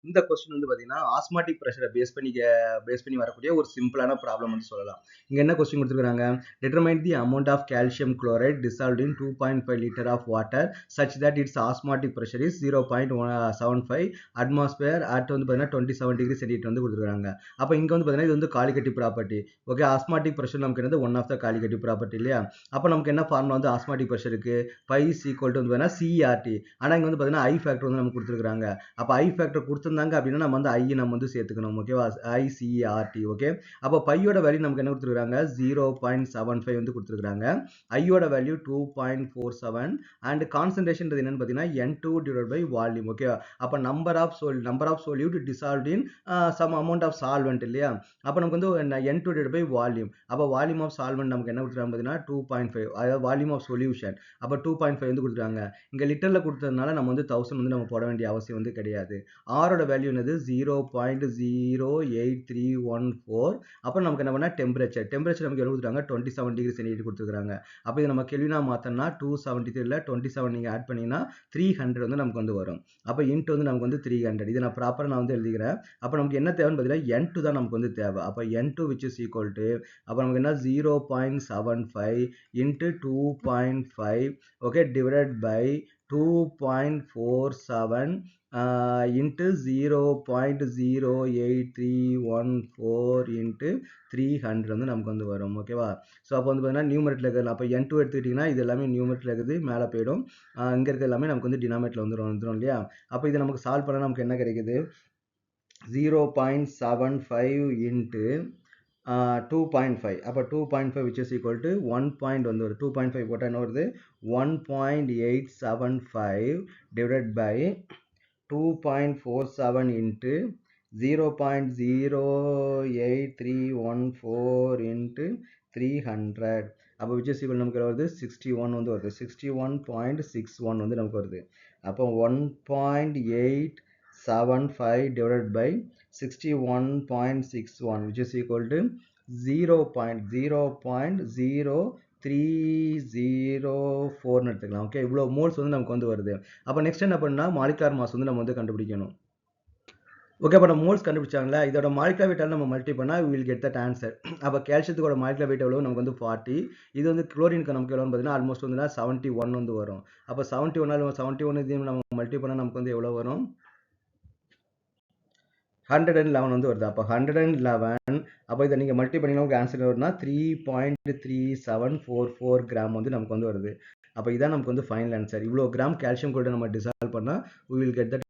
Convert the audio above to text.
இந்த கொஸ்டின் வந்து பார்த்தீங்கன்னா ஆஸ்மாட்டிக் ப்ரெஷரை பேஸ் பண்ணி வரக்கூடிய ஒரு சிம்பிளான ப்ராப்ளம் வந்து சொல்லலாம். இங்கே என்ன கொஸ்டின் கொடுத்துருக்காங்க, determine the amount of calcium chloride dissolved in 2.5 liter of water such that its osmotic pressure is 0.75 atmosphere at வந்து பார்த்தீங்கன்னா 27 டிகிரி சென்டிகிரேட் வந்து கொடுத்துருக்காங்க. அப்போ இங்கே வந்து பார்த்தீங்கன்னா இது வந்து colligative property. Okay, osmotic pressure நமக்கு என்னது one of the colligative property இல்லையா. அப்போ நமக்கு என்ன ஃபார்முலா வந்து ஆஸ்மாட்டிக் ப்ரெஷருக்கு பை இஸ் ஈக்குவல் டு வந்து பார்த்தீங்கன்னா சிஆர்டி. ஆனால் இங்கே வந்து பார்த்தீங்கன்னா ஐ ஃபேக்டர் வந்து நமக்கு கொடுத்துருக்காங்க. அப்போ ஐ ஃபேக்டர் கொடுத்துருந்தாங்க அப்படின்னா நம்ம வந்து ஐ நம்ம வந்து சேர்த்துக்கணும். ஓகேவா, ஐசிஆர்டி. ஓகே, அப்போ பையோட வேல்யூ நமக்கு என்ன கொடுத்துருக்காங்க, 0.75 வந்து கொடுத்துருக்காங்க. ஐயோட வேல்யூ 2.47 அண்ட் கான்சன்ட்ரேஷன் என்னன்னு பார்த்தீங்கன்னா N2 divide by volume. Okay, அப்போ number of solute dissolved in some amount of solvent இல்லையா. அப்போ நமக்கு வந்து N2 டிவைட் பை வால்யூம். அப்போ வால்யூம் ஆஃப் சால்வெண்ட் நமக்கு என்ன கொடுத்துருக்காங்க பார்த்தீங்கன்னா 2.5, அதாவது வால்யூம் ஆஃப் சொல்யூஷன். அப்போ 2.5 வந்து கொடுத்துருக்காங்க. இங்கே லிட்டரில் கொடுத்ததுனால நம்ம வந்து 1000 வந்து நம்ம போட வேண்டிய அவசியம் வந்து கிடையாது. ஆரோட வேல்யூ என்னது 0.08314. அப்புறம் நமக்கு என்ன பண்ணா டெம்பரேச்சர் நமக்கு எவ்வளவு கொடுத்துருக்காங்க, 27 டிகிரி சென்டிகிரேட் கொடுத்துருக்காங்க. அப்போ இது நம்ம கெல்வினா மாத்தனா 273 27 நீங்க ஆட் பண்ணீங்கன்னா 300 வந்து நமக்கு வந்து வரும். அப்போ இன்ட் வந்து நமக்கு வந்து 300. இதை நான் ப்ராப்பரா நான் வந்து எழுதிக்கிறேன். அப்போ நமக்கு என்ன தேவைன்னு பார்த்தீங்கன்னா N2 தான் நமக்கு வந்து தேவை. அப்போ N2 which is equal to அப்போ நமக்கு என்ன 0.75 into 2.5 okay divided by 2.47 into 0.08314 into 300 வந்து நமக்கு வந்து வரும். ஓகேவா, ஸோ அப்போ வந்து பார்த்தீங்கன்னா நியூமரேட்டில் இருக்குது. அப்போ N2 எடுத்துக்கிட்டிங்கன்னா இது எல்லாமே நியூமரேட்டில் இருக்குது, மேலே போயிடும். இங்கே இருக்கிறது எல்லாமே நமக்கு வந்து டினாமேட்டில் வந்துடும் இல்லையா. அப்போ இதை நமக்கு சால்வ் பண்ணால் நமக்கு என்ன கிடைக்குது, 0.75 into 2.5. அப்போ 2.5 which is equal to 1 point வந்து ஒரு 2.5 போட்டால் என்ன வருது, 1.875 divided by 2.47 into 0.08314 into 300. அப்போ which is equal நமக்கு வருது 61 வந்து வருது, 61.61 வந்து நமக்கு வருது. அப்போ 1.875 divided by 61.61 which is equal to 0.0304 எடுத்துக்கலாம். ஓகே, இவ்வளோ மோல்ஸ் வந்து நமக்கு வந்து வருது. அப்போ நெக்ஸ்ட் என்ன பண்ணா மாலிகுலர் மாஸ் வந்து நம்ம வந்து கண்டுபிடிக்கணும். ஓகே, அப்போ நம்ம மோல்ஸ் கண்டுபிடிச்சாங்களா, இதோட மாலிகுலர் வெயிட்டால் நம்ம மல்டி பண்ணால் we will get that answer. அப்போ கால்சியத்துக்கோட மாலிகுலர் வெயிட் எவ்வளோ நமக்கு வந்து 40. இது வந்து குளோரினுக்கு நமக்கு எவ்வளோன்னு பார்த்தீங்கன்னா ஆல்மோஸ்ட் வந்து 71 வந்து வரும். அப்போ 71 இதையும் நம்ம மல்டி பண்ணால் நமக்கு வந்து எவ்வளோ வரும், 111 வந்து வருது. அப்போ 111, அப்போ இதை நீங்கள் மல்டி பண்ணிங்கன்னா உங்களுக்கு ஆன்சர் வருதுன்னா 3.3744 கிராம் வந்து நமக்கு வந்து வருது. அப்போ இதான் நமக்கு வந்து ஃபைனல் ஆன்சர். இவ்வளோ கிராம் கால்சியம் கூட நம்ம டிசால்வ் பண்ணால் we will get that